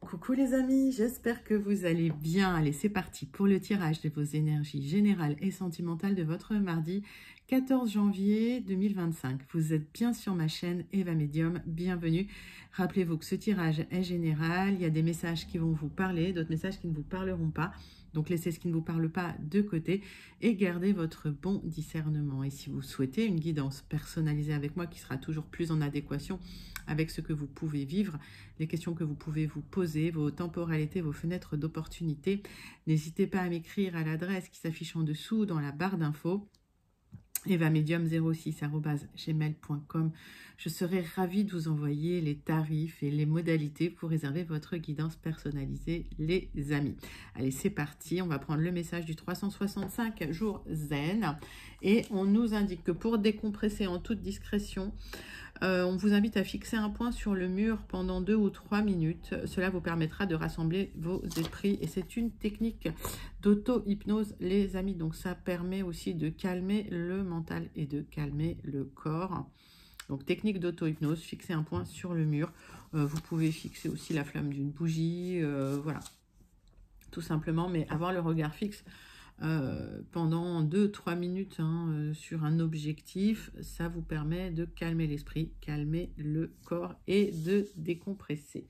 Coucou les amis, j'espère que vous allez bien. Allez, c'est parti pour le tirage de vos énergies générales et sentimentales de votre mardi 14 janvier 2025. Vous êtes bien sur ma chaîne Eva Medium, bienvenue. Rappelez-vous que ce tirage est général, il y a des messages qui vont vous parler, d'autres messages qui ne vous parleront pas. Donc laissez ce qui ne vous parle pas de côté et gardez votre bon discernement. Et si vous souhaitez une guidance personnalisée avec moi qui sera toujours plus en adéquation avec ce que vous pouvez vivre, les questions que vous pouvez vous poser, vos temporalités, vos fenêtres d'opportunité, n'hésitez pas à m'écrire à l'adresse qui s'affiche en dessous dans la barre d'infos. evamedium06@gmail.com. Je serai ravie de vous envoyer les tarifs et les modalités pour réserver votre guidance personnalisée, les amis. Allez, c'est parti. On va prendre le message du 365 jours zen et on nous indique que pour décompresser en toute discrétion, on vous invite à fixer un point sur le mur pendant 2 ou 3 minutes. Cela vous permettra de rassembler vos esprits et c'est une technique d'auto-hypnose, les amis. Donc, ça permet aussi de calmer le mental et de calmer le corps. Donc, technique d'auto-hypnose, fixer un point sur le mur. Vous pouvez fixer aussi la flamme d'une bougie, voilà, tout simplement. Mais avoir le regard fixe pendant 2-3 minutes sur un objectif, ça vous permet de calmer l'esprit, calmer le corps et de décompresser.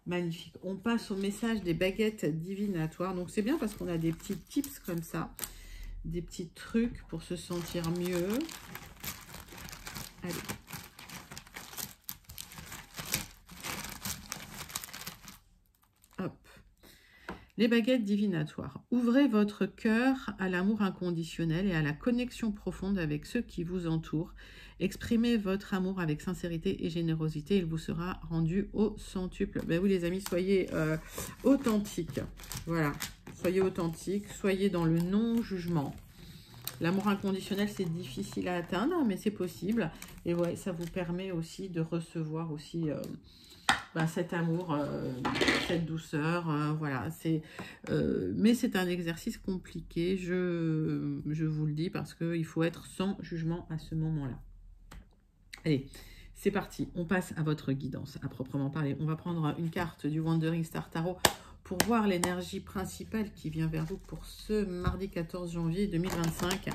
Magnifique. On passe au message des baguettes divinatoires. Donc c'est bien parce qu'on a des petits tips comme ça, des petits trucs pour se sentir mieux. Allez. Hop. Les baguettes divinatoires. Ouvrez votre cœur à l'amour inconditionnel et à la connexion profonde avec ceux qui vous entourent. Exprimez votre amour avec sincérité et générosité. Il vous sera rendu au centuple. Ben oui les amis, soyez authentiques. Voilà, soyez authentiques, soyez dans le non-jugement. L'amour inconditionnel, c'est difficile à atteindre, mais c'est possible. Et ouais, ça vous permet aussi de recevoir aussi... cet amour, cette douceur, voilà. Mais c'est un exercice compliqué, je vous le dis, parce qu'il faut être sans jugement à ce moment-là. Allez, c'est parti. On passe à votre guidance, à proprement parler. On va prendre une carte du Wandering Star Tarot pour voir l'énergie principale qui vient vers vous pour ce mardi 14 janvier 2025.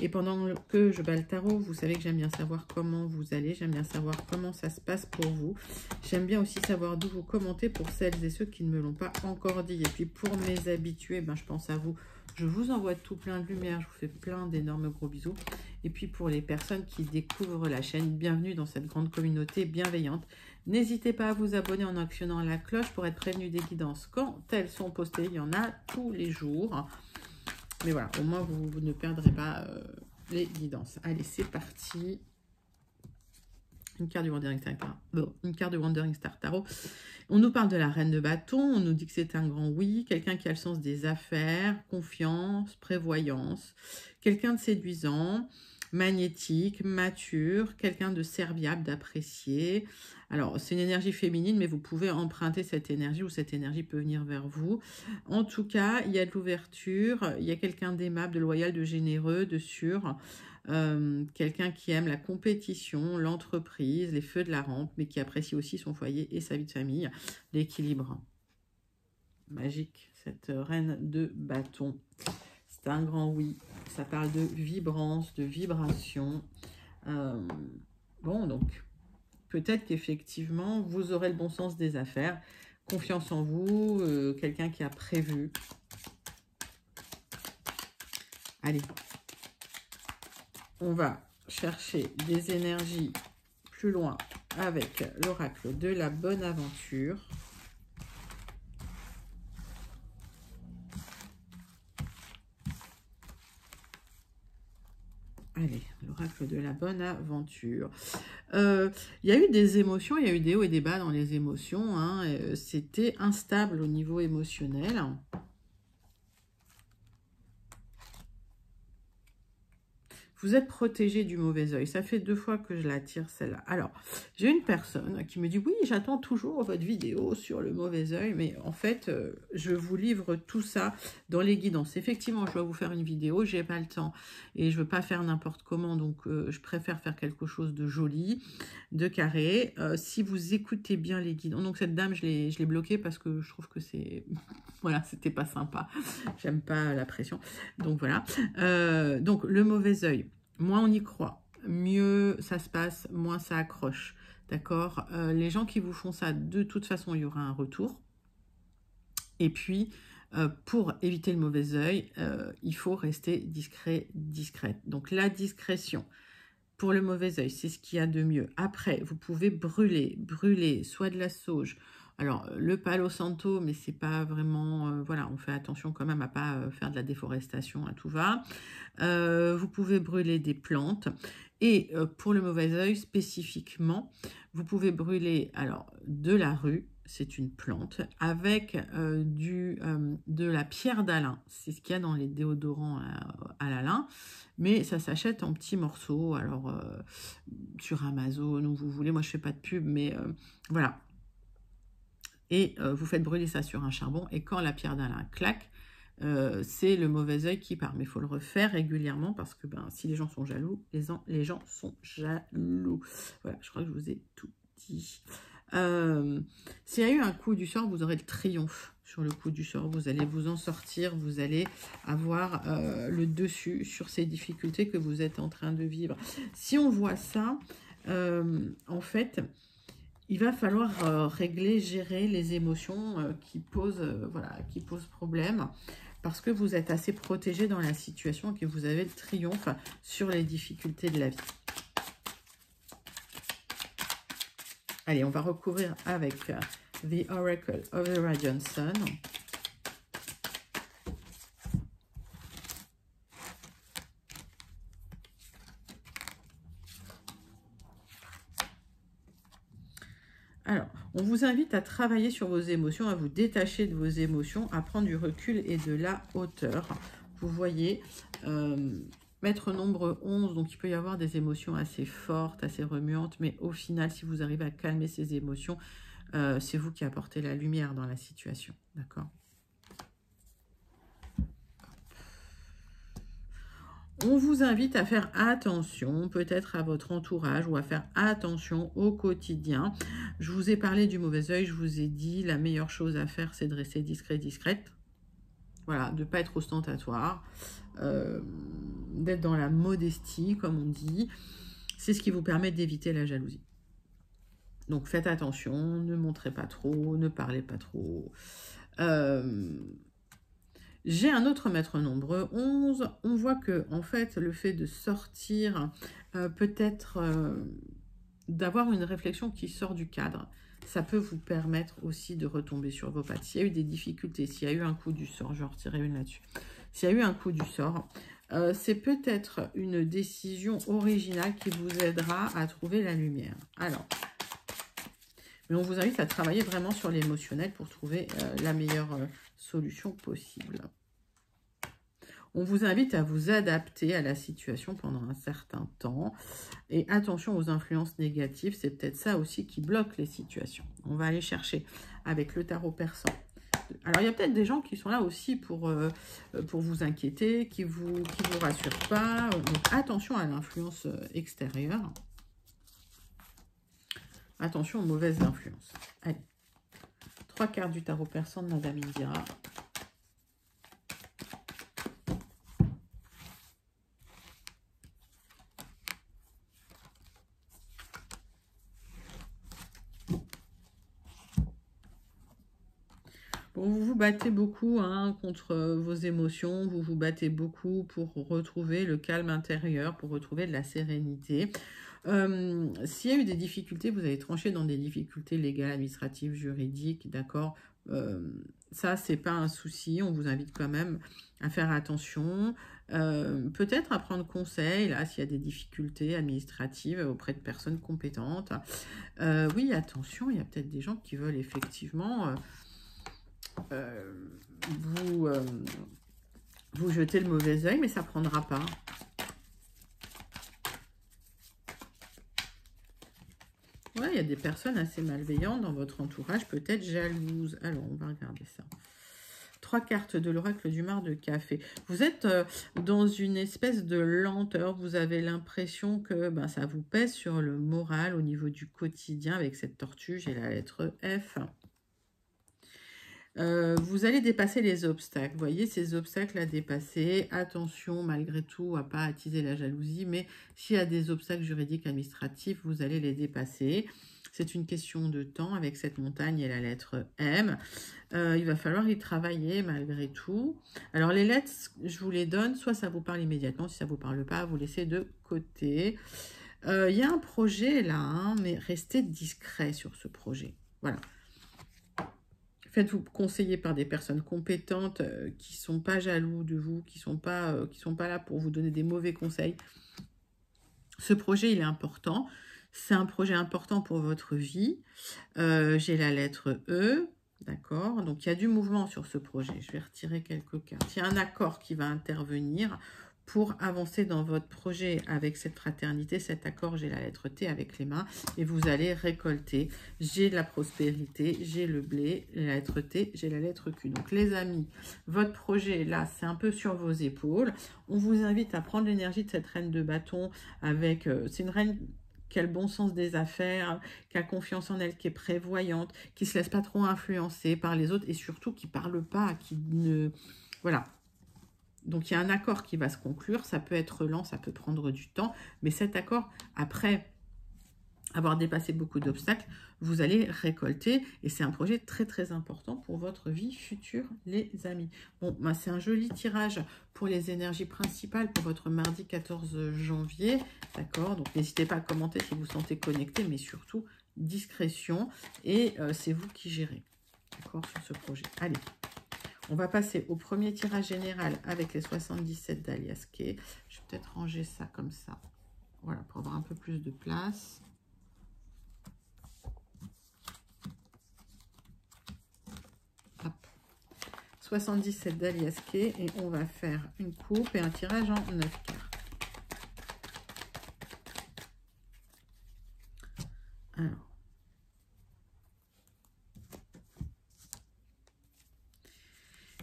Et pendant que je bats le tarot, vous savez que j'aime bien savoir comment vous allez, j'aime bien savoir comment ça se passe pour vous. J'aime bien aussi savoir d'où vous commentez pour celles et ceux qui ne me l'ont pas encore dit. Et puis pour mes habitués, je pense à vous. Je vous envoie tout plein de lumière, je vous fais plein d'énormes gros bisous. Et puis pour les personnes qui découvrent la chaîne, bienvenue dans cette grande communauté bienveillante. N'hésitez pas à vous abonner en actionnant la cloche pour être prévenu des guidances quand elles sont postées. Il y en a tous les jours. Mais voilà, au moins vous ne perdrez pas les guidances. Allez, c'est parti. Une carte du Wandering Star Tarot. Bon, une carte du Wandering Star Tarot. On nous parle de la reine de bâton. On nous dit que c'est un grand oui. Quelqu'un qui a le sens des affaires, confiance, prévoyance. Quelqu'un de séduisant, magnétique, mature. Quelqu'un de serviable, d'apprécié. Alors, c'est une énergie féminine, mais vous pouvez emprunter cette énergie ou cette énergie peut venir vers vous. En tout cas, il y a de l'ouverture. Il y a quelqu'un d'aimable, de loyal, de généreux, de sûr. Quelqu'un qui aime la compétition, l'entreprise, les feux de la rampe, mais qui apprécie aussi son foyer et sa vie de famille, l'équilibre. Magique, cette reine de bâton. C'est un grand oui. Ça parle de vibrance, de vibration. Bon, donc, peut-être qu'effectivement, vous aurez le bon sens des affaires. Confiance en vous, quelqu'un qui a prévu. Allez. On va chercher des énergies plus loin avec l'oracle de la bonne aventure. Allez, l'oracle de la bonne aventure. Il y a eu des émotions, il y a eu des hauts et des bas dans les émotions. C'était instable au niveau émotionnel. Vous êtes protégé du mauvais œil. Ça fait 2 fois que je la tire, celle-là. Alors, j'ai une personne qui me dit, oui, j'attends toujours votre vidéo sur le mauvais œil, mais en fait, je vous livre tout ça dans les guidances. Effectivement, je dois vous faire une vidéo, j'ai pas le temps et je veux pas faire n'importe comment, donc je préfère faire quelque chose de joli, de carré. Si vous écoutez bien les guidances, donc cette dame, je l'ai bloquée parce que je trouve que c'est... voilà, c'était pas sympa. J'aime pas la pression. Donc voilà. Donc le mauvais œil, moins on y croit, mieux ça se passe, moins ça accroche. D'accord. Les gens qui vous font ça, de toute façon, il y aura un retour. Et puis, pour éviter le mauvais œil, il faut rester discret, discrète. Donc la discrétion, pour le mauvais œil, c'est ce qu'il y a de mieux. Après, vous pouvez brûler soit de la sauge. Alors, le palo santo, mais c'est pas vraiment... voilà, on fait attention quand même à pas faire de la déforestation à tout va. Vous pouvez brûler des plantes. Et pour le mauvais œil, spécifiquement, vous pouvez brûler alors de la rue, c'est une plante, avec de la pierre d'Alain. C'est ce qu'il y a dans les déodorants à l'Alain. Mais ça s'achète en petits morceaux, alors sur Amazon, où vous voulez. Moi, je ne fais pas de pub, mais voilà. Et vous faites brûler ça sur un charbon. Et quand la pierre d'Alain claque, c'est le mauvais œil qui part. Mais il faut le refaire régulièrement parce que si les gens sont jaloux, les gens sont jaloux. Voilà, je crois que je vous ai tout dit. S'il y a eu un coup du sort, vous aurez le triomphe sur le coup du sort. Vous allez vous en sortir, vous allez avoir le dessus sur ces difficultés que vous êtes en train de vivre. Si on voit ça, en fait, il va falloir régler, gérer les émotions qui posent problème parce que vous êtes assez protégé dans la situation et que vous avez le triomphe sur les difficultés de la vie. Allez, on va recouvrir avec The Oracle of the Radiant Sun. Alors, on vous invite à travailler sur vos émotions, à vous détacher de vos émotions, à prendre du recul et de la hauteur. Vous voyez, maître nombre 11, donc il peut y avoir des émotions assez fortes, assez remuantes, mais au final, si vous arrivez à calmer ces émotions, c'est vous qui apportez la lumière dans la situation, d'accord ? On vous invite à faire attention, peut-être à votre entourage ou à faire attention au quotidien. Je vous ai parlé du mauvais œil, je vous ai dit la meilleure chose à faire, c'est de rester discret, discrète. Voilà, de ne pas être ostentatoire, d'être dans la modestie, comme on dit. C'est ce qui vous permet d'éviter la jalousie. Donc faites attention, ne montrez pas trop, ne parlez pas trop. J'ai un autre maître nombre 11. On voit que en fait, le fait de sortir, peut-être d'avoir une réflexion qui sort du cadre, ça peut vous permettre aussi de retomber sur vos pattes. S'il y a eu des difficultés, s'il y a eu un coup du sort, je vais en retirer une là-dessus. S'il y a eu un coup du sort, c'est peut-être une décision originale qui vous aidera à trouver la lumière. Alors, mais on vous invite à travailler vraiment sur l'émotionnel pour trouver la meilleure solution possible. On vous invite à vous adapter à la situation pendant un certain temps. Et attention aux influences négatives, c'est peut-être ça aussi qui bloque les situations. On va aller chercher avec le tarot persan. Alors, il y a peut-être des gens qui sont là aussi pour vous inquiéter, qui vous rassurent pas. Donc, attention à l'influence extérieure. Attention aux mauvaises influences. Allez, 3 cartes du tarot persan de Madame Indira. Bon, vous vous battez beaucoup contre vos émotions, vous vous battez beaucoup pour retrouver le calme intérieur, pour retrouver de la sérénité. S'il y a eu des difficultés, vous avez tranché dans des difficultés légales, administratives, juridiques, d'accord, ça, c'est pas un souci, on vous invite quand même à faire attention, peut-être à prendre conseil, là, s'il y a des difficultés administratives auprès de personnes compétentes. Oui, attention, il y a peut-être des gens qui veulent effectivement... vous jetez le mauvais œil, mais ça ne prendra pas. il y a des personnes assez malveillantes dans votre entourage, peut-être jalouses. Alors, on va regarder ça. 3 cartes de l'oracle du mar de café. Vous êtes dans une espèce de lenteur. Vous avez l'impression que ça vous pèse sur le moral au niveau du quotidien avec cette tortue. J'ai la lettre F. Vous allez dépasser les obstacles. Vous voyez, ces obstacles à dépasser. Attention, malgré tout, à ne pas attiser la jalousie. Mais s'il y a des obstacles juridiques, administratifs, vous allez les dépasser. C'est une question de temps avec cette montagne et la lettre M. Il va falloir y travailler malgré tout. Alors, les lettres, je vous les donne. Soit ça vous parle immédiatement. Si ça ne vous parle pas, vous laissez de côté. Il y a un projet là, hein, mais restez discret sur ce projet. Voilà. Faites-vous conseiller par des personnes compétentes qui ne sont pas jaloux de vous, qui sont pas là pour vous donner des mauvais conseils. Ce projet, il est important. C'est un projet important pour votre vie. J'ai la lettre E, d'accord? Donc, il y a du mouvement sur ce projet. Je vais retirer quelques cartes. Il y a un accord qui va intervenir pour avancer dans votre projet avec cette fraternité. Cet accord, j'ai la lettre T avec les mains et vous allez récolter. J'ai de la prospérité, j'ai le blé, la lettre T, j'ai la lettre Q. Donc, les amis, votre projet, là, c'est un peu sur vos épaules. On vous invite à prendre l'énergie de cette reine de bâton avec... c'est une reine qui a le bon sens des affaires, qui a confiance en elle, qui est prévoyante, qui ne se laisse pas trop influencer par les autres et surtout qui ne parle pas, qui ne... Voilà. Donc, il y a un accord qui va se conclure. Ça peut être lent, ça peut prendre du temps. Mais cet accord, après avoir dépassé beaucoup d'obstacles, vous allez récolter. Et c'est un projet très, très important pour votre vie future, les amis. Bon, c'est un joli tirage pour les énergies principales pour votre mardi 14 janvier. D'accord? Donc, n'hésitez pas à commenter si vous sentez connecté, mais surtout, discrétion. Et c'est vous qui gérez. D'accord? Sur ce projet. Allez. On va passer au premier tirage général avec les 77 d'Alias Kay. Je vais peut-être ranger ça comme ça. Voilà, pour avoir un peu plus de place. Hop. 77 d'Alias Kay et on va faire une coupe et un tirage en 9 cartes. Alors.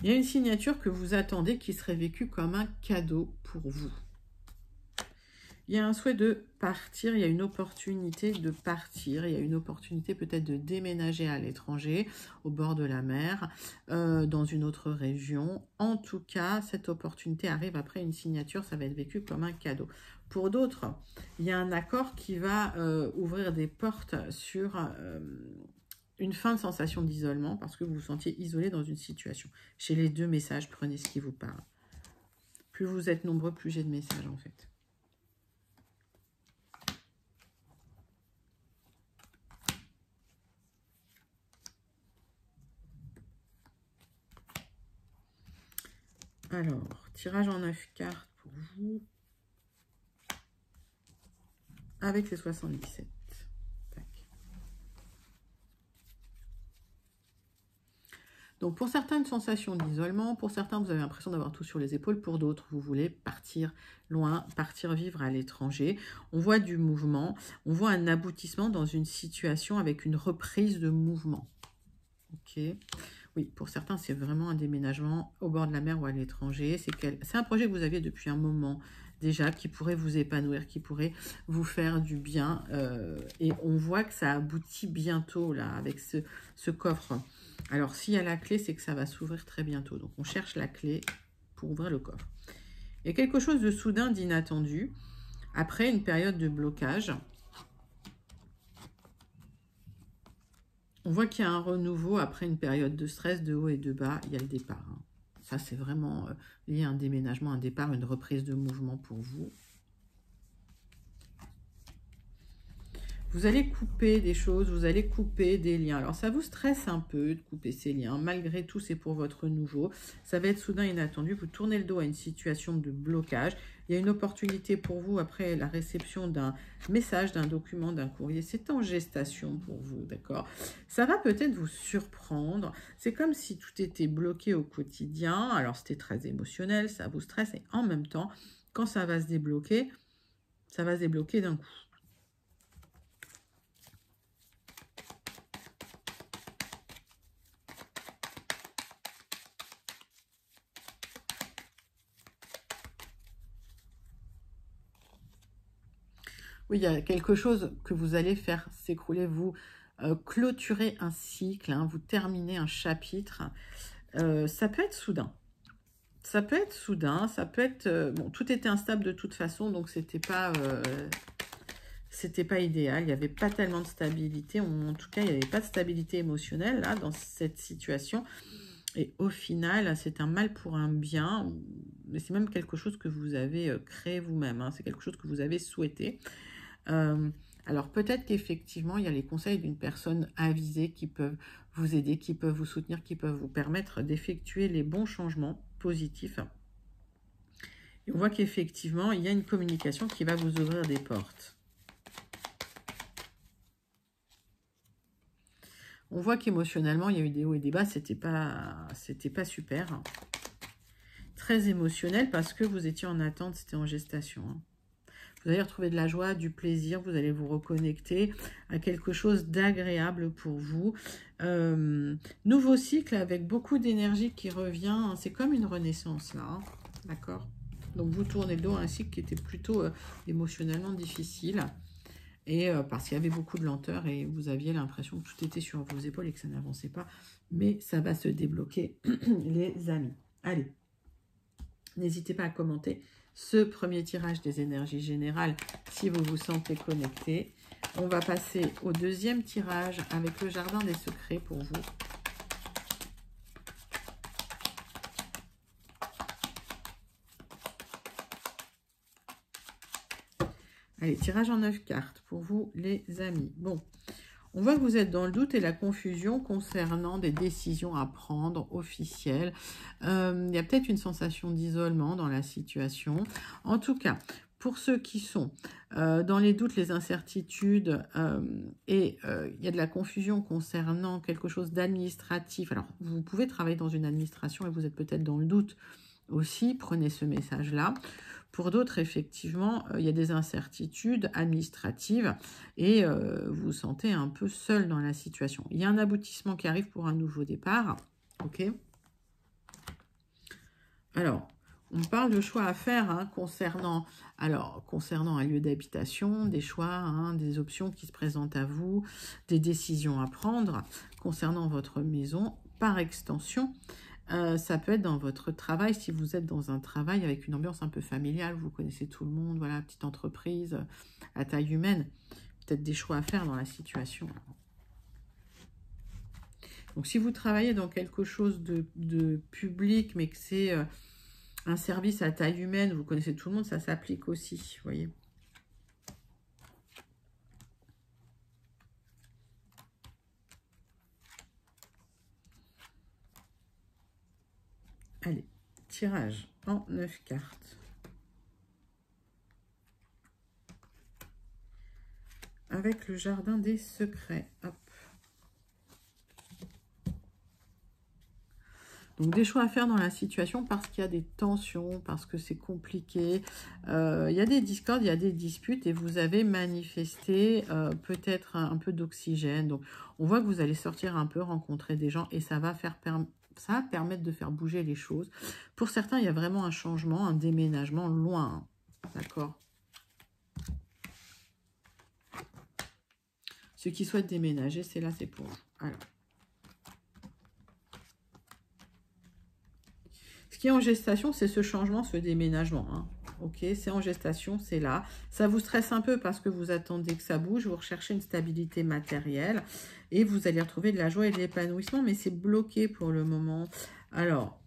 Il y a une signature que vous attendez qui serait vécue comme un cadeau pour vous. Il y a un souhait de partir, il y a une opportunité de partir, il y a une opportunité peut-être de déménager à l'étranger, au bord de la mer, dans une autre région. En tout cas, cette opportunité arrive après une signature, ça va être vécu comme un cadeau. Pour d'autres, il y a un accord qui va ouvrir des portes sur... une fin de sensation d'isolement parce que vous vous sentiez isolé dans une situation. Chez les deux messages, prenez ce qui vous parle. Plus vous êtes nombreux, plus j'ai de messages en fait. Alors, tirage en 9 cartes pour vous. Avec les 77. Donc, pour certains, une sensation d'isolement. Pour certains, vous avez l'impression d'avoir tout sur les épaules. Pour d'autres, vous voulez partir loin, partir vivre à l'étranger. On voit du mouvement. On voit un aboutissement dans une situation avec une reprise de mouvement. Ok. Oui, pour certains, c'est vraiment un déménagement au bord de la mer ou à l'étranger. C'est un projet que vous aviez depuis un moment déjà, qui pourrait vous épanouir, qui pourrait vous faire du bien. Et on voit que ça aboutit bientôt, là, avec ce coffre. Alors, s'il y a la clé, c'est que ça va s'ouvrir très bientôt. Donc, on cherche la clé pour ouvrir le coffre. Il y a quelque chose de soudain, d'inattendu, après une période de blocage. On voit qu'il y a un renouveau après une période de stress, de haut et de bas. Il y a le départ. Hein. Ça, c'est vraiment lié à un déménagement, un départ, une reprise de mouvement pour vous. Vous allez couper des choses, vous allez couper des liens. Alors, ça vous stresse un peu de couper ces liens. Malgré tout, c'est pour votre nouveau. Ça va être soudain, inattendu. Vous tournez le dos à une situation de blocage. Il y a une opportunité pour vous après la réception d'un message, d'un document, d'un courrier. C'est en gestation pour vous, d'accord? Ça va peut-être vous surprendre. C'est comme si tout était bloqué au quotidien. Alors, c'était très émotionnel, ça vous stresse. Et en même temps, quand ça va se débloquer d'un coup. Oui, il y a quelque chose que vous allez faire s'écrouler, vous clôturez un cycle, hein, vous terminez un chapitre. Ça peut être soudain. Ça peut être soudain, ça peut être... bon, tout était instable de toute façon, donc c'était pas idéal. Il n'y avait pas tellement de stabilité. En tout cas, il n'y avait pas de stabilité émotionnelle là, dans cette situation. Et au final, c'est un mal pour un bien. Mais c'est même quelque chose que vous avez créé vous-même. Hein. C'est quelque chose que vous avez souhaité. Alors peut-être qu'effectivement, il y a les conseils d'une personne avisée qui peuvent vous aider, qui peuvent vous soutenir, qui peuvent vous permettre d'effectuer les bons changements positifs. Et on voit qu'effectivement, il y a une communication qui va vous ouvrir des portes. On voit qu'émotionnellement, il y a eu des hauts et des bas, c'était pas super. Très émotionnel parce que vous étiez en attente, c'était en gestation. Hein. Vous allez retrouver de la joie, du plaisir, vous allez vous reconnecter à quelque chose d'agréable pour vous. Nouveau cycle avec beaucoup d'énergie qui revient. C'est comme une renaissance là, hein. D'accord? Donc vous tournez le dos à un cycle qui était plutôt émotionnellement difficile. Et parce qu'il y avait beaucoup de lenteur et vous aviez l'impression que tout était sur vos épaules et que ça n'avançait pas. Mais ça va se débloquer, les amis. Allez, n'hésitez pas à commenter ce premier tirage des énergies générales si vous vous sentez connecté. On va passer au deuxième tirage avec le jardin des secrets pour vous. Allez, tirage en 9 cartes pour vous les amis. Bon, on voit que vous êtes dans le doute et la confusion concernant des décisions à prendre officielles. Il y a peut-être une sensation d'isolement dans la situation. En tout cas, pour ceux qui sont dans les doutes, les incertitudes il y a de la confusion concernant quelque chose d'administratif. Alors, vous pouvez travailler dans une administration et vous êtes peut-être dans le doute aussi. Prenez ce message-là. Pour d'autres, effectivement, il y a des incertitudes administratives et vous vous sentez un peu seul dans la situation. Il y a un aboutissement qui arrive pour un nouveau départ. Ok. Alors, on parle de choix à faire hein, concernant un lieu d'habitation, des choix, hein, des options qui se présentent à vous, des décisions à prendre concernant votre maison, par extension. Ça peut être dans votre travail, si vous êtes dans un travail avec une ambiance un peu familiale, vous connaissez tout le monde, voilà, petite entreprise à taille humaine, peut-être des choix à faire dans la situation. Donc si vous travaillez dans quelque chose de public, mais que c'est un service à taille humaine, vous connaissez tout le monde, ça s'applique aussi, vous voyez. Allez, tirage en 9 cartes. Avec le jardin des secrets. Hop. Donc, des choix à faire dans la situation parce qu'il y a des tensions, parce que c'est compliqué. Il y a des discordes, il y a des disputes et vous avez manifesté peut-être un peu d'oxygène. Donc, on voit que vous allez sortir un peu, rencontrer des gens et ça va permettre de faire bouger les choses. Pour certains, il y a vraiment un changement, un déménagement loin. D'accord? Ceux qui souhaitent déménager, c'est là, c'est pour vous. Alors. Ce qui est en gestation, c'est ce changement, ce déménagement. Hein. Ok, c'est en gestation, c'est là. Ça vous stresse un peu parce que vous attendez que ça bouge, vous recherchez une stabilité matérielle et vous allez retrouver de la joie et de l'épanouissement, mais c'est bloqué pour le moment. Alors,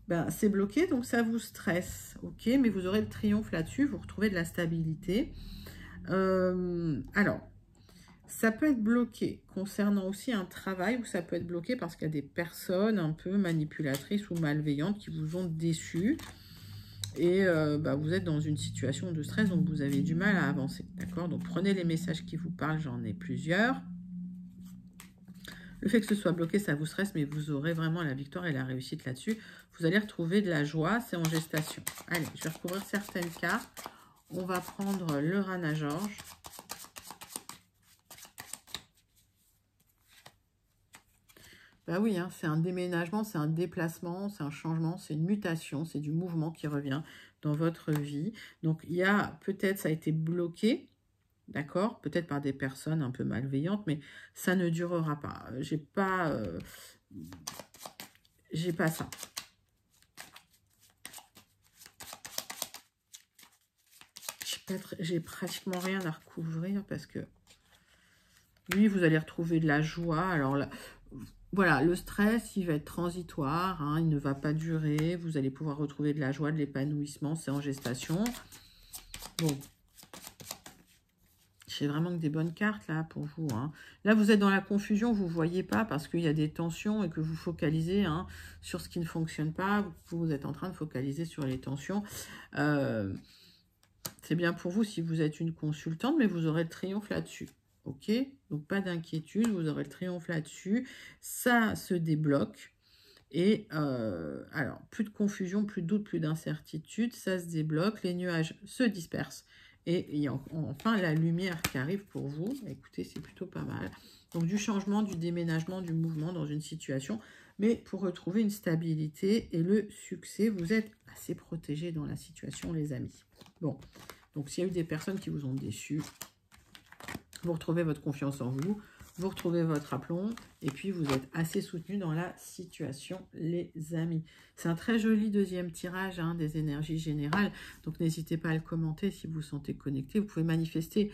ben, c'est bloqué, donc ça vous stresse. Ok, mais vous aurez le triomphe là-dessus, vous retrouvez de la stabilité. Alors, ça peut être bloqué concernant aussi un travail ou ça peut être bloqué parce qu'il y a des personnes un peu manipulatrices ou malveillantes qui vous ont déçu. Et vous êtes dans une situation de stress, donc vous avez du mal à avancer. D'accord? Donc prenez les messages qui vous parlent, j'en ai plusieurs. Le fait que ce soit bloqué, ça vous stresse, mais vous aurez vraiment la victoire et la réussite là-dessus. Vous allez retrouver de la joie, c'est en gestation. Allez, je vais recouvrir certaines cartes. On va prendre le Rana George. Bah oui, hein, c'est un déménagement, c'est un déplacement, c'est un changement, c'est une mutation, c'est du mouvement qui revient dans votre vie. Donc, il y a peut-être, ça a été bloqué d'accord? Peut-être par des personnes un peu malveillantes, mais ça ne durera pas. J'ai pas ça. J'ai pratiquement rien à recouvrir parce que lui, vous allez retrouver de la joie. Alors là, voilà, le stress, il va être transitoire, hein, il ne va pas durer. Vous allez pouvoir retrouver de la joie, de l'épanouissement, c'est en gestation. Bon, j'ai vraiment que des bonnes cartes là pour vous. Hein. Là, vous êtes dans la confusion, vous ne voyez pas parce qu'il y a des tensions et que vous focalisez hein, sur ce qui ne fonctionne pas. Vous êtes en train de focaliser sur les tensions. C'est bien pour vous si vous êtes une consultante, mais vous aurez le triomphe là-dessus. Ok, donc pas d'inquiétude, vous aurez le triomphe là-dessus. Ça se débloque. Et alors, plus de confusion, plus de doute, plus d'incertitude, ça se débloque, les nuages se dispersent. Et il y a enfin la lumière qui arrive pour vous. Écoutez, c'est plutôt pas mal. Donc du changement, du déménagement, du mouvement dans une situation. Mais pour retrouver une stabilité et le succès, vous êtes assez protégés dans la situation, les amis. Bon, donc s'il y a eu des personnes qui vous ont déçus, vous retrouvez votre confiance en vous. Vous retrouvez votre aplomb et puis vous êtes assez soutenu dans la situation, les amis. C'est un très joli deuxième tirage hein, des énergies générales. Donc, n'hésitez pas à le commenter si vous vous sentez connecté. Vous pouvez manifester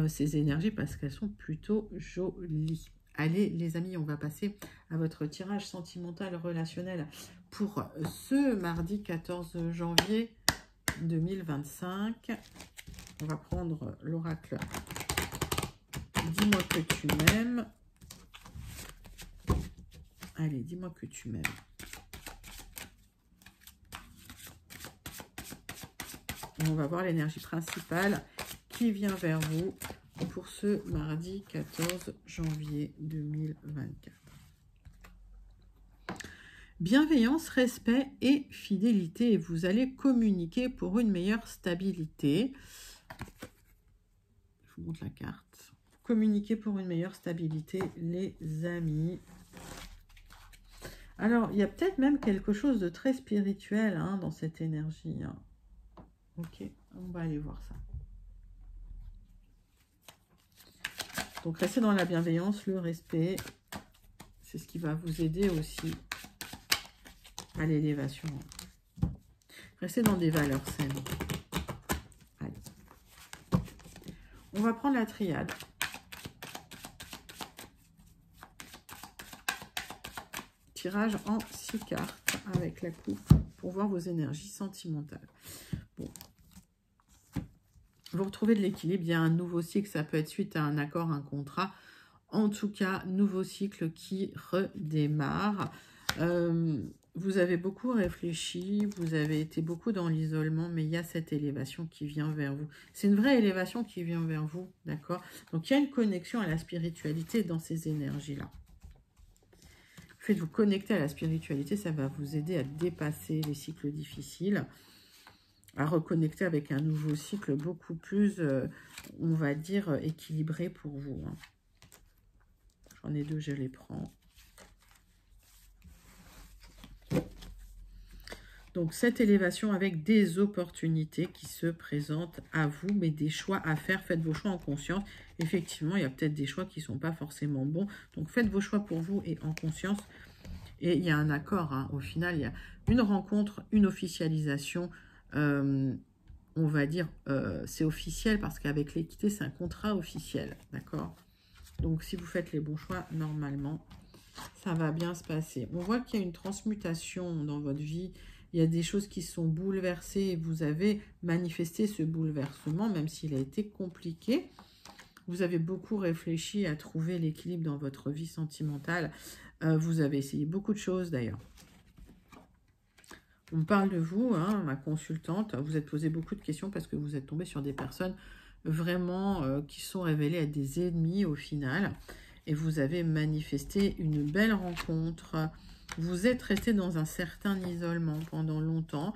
ces énergies parce qu'elles sont plutôt jolies. Allez, les amis, on va passer à votre tirage sentimental relationnel pour ce mardi 14 janvier 2025. On va prendre l'oracle. Dis-moi que tu m'aimes. Allez, dis-moi que tu m'aimes. On va voir l'énergie principale qui vient vers vous pour ce mardi 14 janvier 2024. Bienveillance, respect et fidélité. Vous allez communiquer pour une meilleure stabilité. Je vous montre la carte. Communiquer pour une meilleure stabilité, les amis. Alors, il y a peut-être même quelque chose de très spirituel hein, dans cette énergie. Hein. Ok, on va aller voir ça. Donc, restez dans la bienveillance, le respect. C'est ce qui va vous aider aussi à l'élévation. Restez dans des valeurs saines. Allez. On va prendre la triade. Tirage en 6 cartes avec la coupe pour voir vos énergies sentimentales. Bon. Vous retrouvez de l'équilibre, il y a un nouveau cycle, ça peut être suite à un accord, un contrat. En tout cas, nouveau cycle qui redémarre. Vous avez beaucoup réfléchi, vous avez été beaucoup dans l'isolement, mais il y a cette élévation qui vient vers vous. C'est une vraie élévation qui vient vers vous, d'accord? Donc, il y a une connexion à la spiritualité dans ces énergies-là. Le fait de vous connecter à la spiritualité, ça va vous aider à dépasser les cycles difficiles, à reconnecter avec un nouveau cycle beaucoup plus, on va dire, équilibré pour vous. Hein. J'en ai deux, je les prends. Donc, cette élévation avec des opportunités qui se présentent à vous, mais des choix à faire. Faites vos choix en conscience. Effectivement, il y a peut-être des choix qui ne sont pas forcément bons. Donc, faites vos choix pour vous et en conscience. Et il y a un accord. Hein. Au final, il y a une rencontre, une officialisation. On va dire, c'est officiel parce qu'avec l'équité, c'est un contrat officiel. D'accord? Donc, si vous faites les bons choix, normalement, ça va bien se passer. On voit qu'il y a une transmutation dans votre vie. Il y a des choses qui sont bouleversées et vous avez manifesté ce bouleversement, même s'il a été compliqué. Vous avez beaucoup réfléchi à trouver l'équilibre dans votre vie sentimentale. Vous avez essayé beaucoup de choses d'ailleurs. On me parle de vous, hein, ma consultante. Vous êtes posé beaucoup de questions parce que vous êtes tombé sur des personnes vraiment qui sont révélées être des ennemis au final. Et vous avez manifesté une belle rencontre. Vous êtes resté dans un certain isolement pendant longtemps,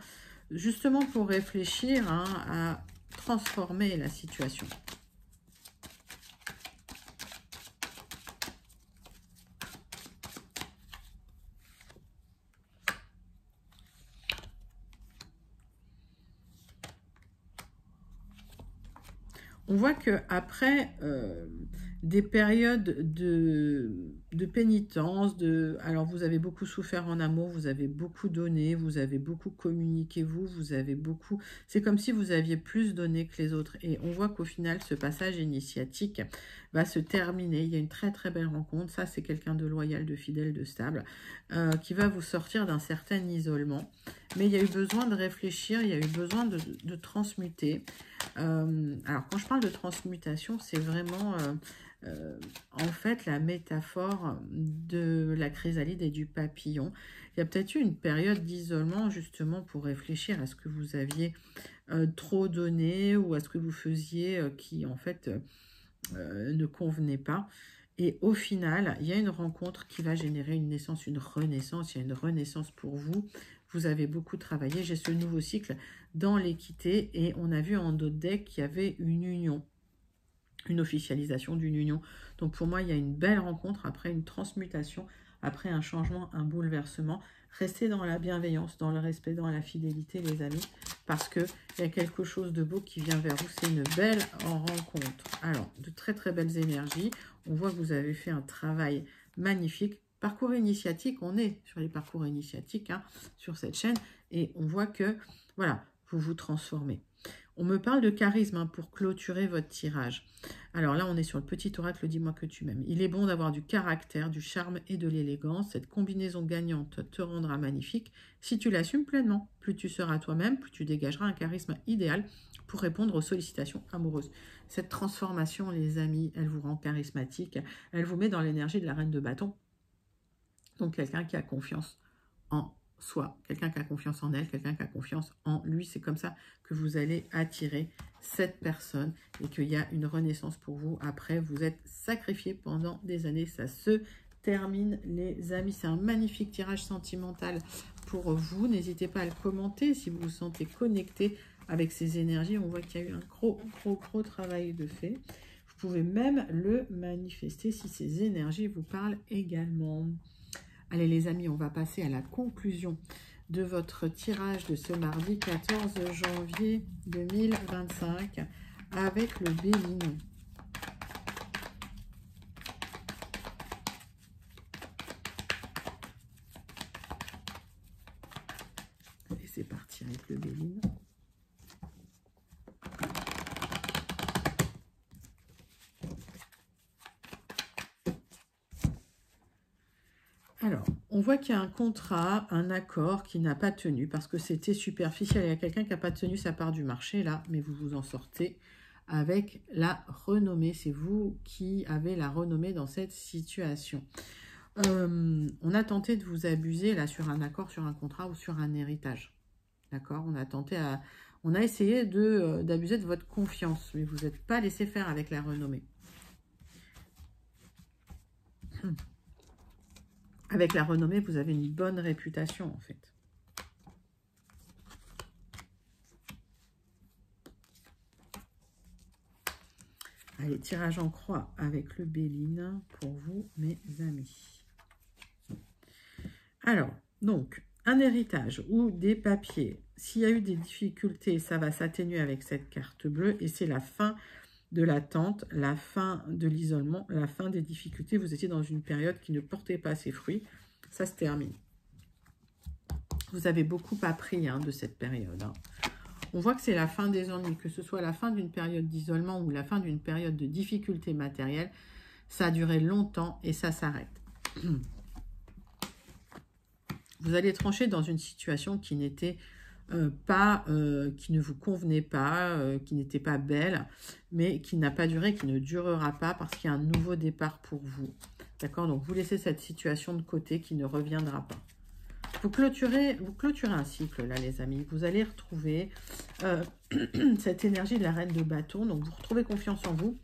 justement pour réfléchir hein, à transformer la situation. On voit que après des périodes de pénitence, alors vous avez beaucoup souffert en amour, vous avez beaucoup donné, vous avez beaucoup communiqué, vous avez beaucoup... C'est comme si vous aviez plus donné que les autres. Et on voit qu'au final, ce passage initiatique va se terminer. Il y a une très très belle rencontre. Ça, c'est quelqu'un de loyal, de fidèle, de stable, qui va vous sortir d'un certain isolement. Mais il y a eu besoin de réfléchir, il y a eu besoin de transmuter. Alors, quand je parle de transmutation, c'est vraiment, en fait, la métaphore de la chrysalide et du papillon. Il y a peut-être eu une période d'isolement, justement, pour réfléchir à ce que vous aviez trop donné ou à ce que vous faisiez qui, en fait, ne convenait pas. Et au final, il y a une rencontre qui va générer une naissance, une renaissance. Il y a une renaissance pour vous. Vous avez beaucoup travaillé. J'ai ce nouveau cycle dans l'équité. Et on a vu en d'autres decks qu'il y avait une union, une officialisation d'une union. Donc pour moi, il y a une belle rencontre après une transmutation, après un changement, un bouleversement. Restez dans la bienveillance, dans le respect, dans la fidélité, les amis, parce qu'il y a quelque chose de beau qui vient vers vous. C'est une belle rencontre. Alors, de très très belles énergies. On voit que vous avez fait un travail magnifique. Parcours initiatique, on est sur les parcours initiatiques hein, sur cette chaîne. Et on voit que, voilà, vous vous transformez. On me parle de charisme hein, pour clôturer votre tirage. Alors là, on est sur le petit oracle, dis-moi que tu m'aimes. Il est bon d'avoir du caractère, du charme et de l'élégance. Cette combinaison gagnante te rendra magnifique si tu l'assumes pleinement. Plus tu seras toi-même, plus tu dégageras un charisme idéal pour répondre aux sollicitations amoureuses. Cette transformation, les amis, elle vous rend charismatique. Elle vous met dans l'énergie de la reine de bâton. Donc quelqu'un qui a confiance en soi, quelqu'un qui a confiance en elle, quelqu'un qui a confiance en lui. C'est comme ça que vous allez attirer cette personne et qu'il y a une renaissance pour vous. Après, vous êtes sacrifié pendant des années. Ça se termine, les amis. C'est un magnifique tirage sentimental pour vous. N'hésitez pas à le commenter si vous vous sentez connecté avec ces énergies. On voit qu'il y a eu un gros travail de fait. Vous pouvez même le manifester si ces énergies vous parlent également. Allez les amis, on va passer à la conclusion de votre tirage de ce mardi 14 janvier 2025 avec le Béline. Allez, c'est parti avec le Béline. Alors, on voit qu'il y a un contrat, un accord qui n'a pas tenu parce que c'était superficiel. Il y a quelqu'un qui n'a pas tenu sa part du marché là, mais vous vous en sortez avec la renommée. C'est vous qui avez la renommée dans cette situation. On a tenté de vous abuser là sur un accord, sur un contrat ou sur un héritage. D'accord? On a essayé d'abuser de votre confiance, mais vous n'êtes pas laissé faire avec la renommée. Avec la renommée, vous avez une bonne réputation, en fait. Allez, tirage en croix avec le Béline pour vous, mes amis. Alors, donc, un héritage ou des papiers. S'il y a eu des difficultés, ça va s'atténuer avec cette carte bleue et c'est la fin de l'attente, la fin de l'isolement, la fin des difficultés. Vous étiez dans une période qui ne portait pas ses fruits. Ça se termine. Vous avez beaucoup appris hein, de cette période. Hein. On voit que c'est la fin des ennuis, que ce soit la fin d'une période d'isolement ou la fin d'une période de difficultés matérielles. Ça a duré longtemps et ça s'arrête. Vous allez trancher dans une situation qui n'était qui ne vous convenait pas, qui n'était pas belle, mais qui n'a pas duré, qui ne durera pas parce qu'il y a un nouveau départ pour vous. D'accord? Donc, vous laissez cette situation de côté qui ne reviendra pas. Vous clôturez un cycle, là, les amis. Vous allez retrouver cette énergie de la reine de bâton. Donc, vous retrouvez confiance en vous,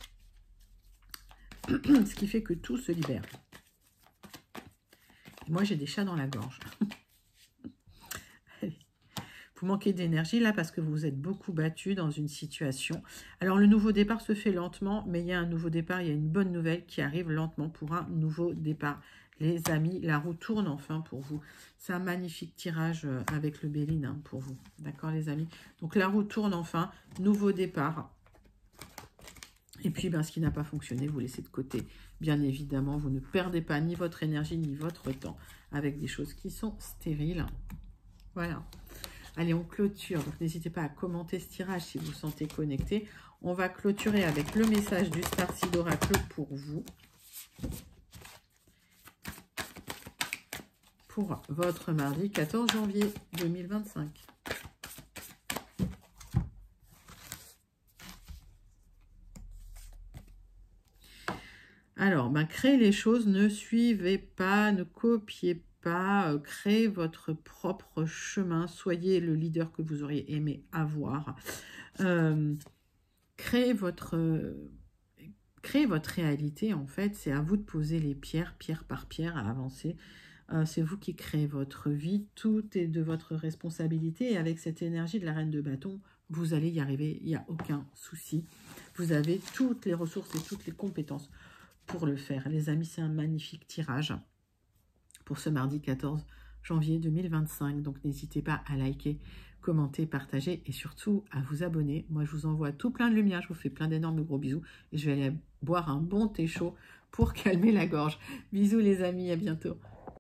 ce qui fait que tout se libère. Et moi, j'ai des chats dans la gorge. Vous manquez d'énergie là parce que vous vous êtes beaucoup battu dans une situation. Alors le nouveau départ se fait lentement, mais il y a un nouveau départ, il y a une bonne nouvelle qui arrive lentement pour un nouveau départ. Les amis, la roue tourne enfin pour vous. C'est un magnifique tirage avec le Béline hein, pour vous. D'accord les amis? Donc la roue tourne enfin, nouveau départ. Et puis, ben, ce qui n'a pas fonctionné, vous laissez de côté. Bien évidemment, vous ne perdez pas ni votre énergie, ni votre temps avec des choses qui sont stériles. Voilà. Allez, on clôture. Donc, n'hésitez pas à commenter ce tirage si vous vous sentez connecté. On va clôturer avec le message du Starseed Oracle pour vous. Pour votre mardi 14 janvier 2025. Alors, ben, créez les choses, ne suivez pas, ne copiez pas, créez votre propre chemin, soyez le leader que vous auriez aimé avoir. Créez votre réalité, en fait, c'est à vous de poser les pierres, pierre par pierre, à avancer. C'est vous qui créez votre vie, tout est de votre responsabilité, et avec cette énergie de la reine de bâton, vous allez y arriver, il n'y a aucun souci. Vous avez toutes les ressources et toutes les compétences pour le faire. Les amis, c'est un magnifique tirage pour ce mardi 14 janvier 2025. Donc, n'hésitez pas à liker, commenter, partager et surtout à vous abonner. Moi, je vous envoie tout plein de lumière. Je vous fais plein d'énormes gros bisous et je vais aller boire un bon thé chaud pour calmer la gorge. Bisous les amis, à bientôt.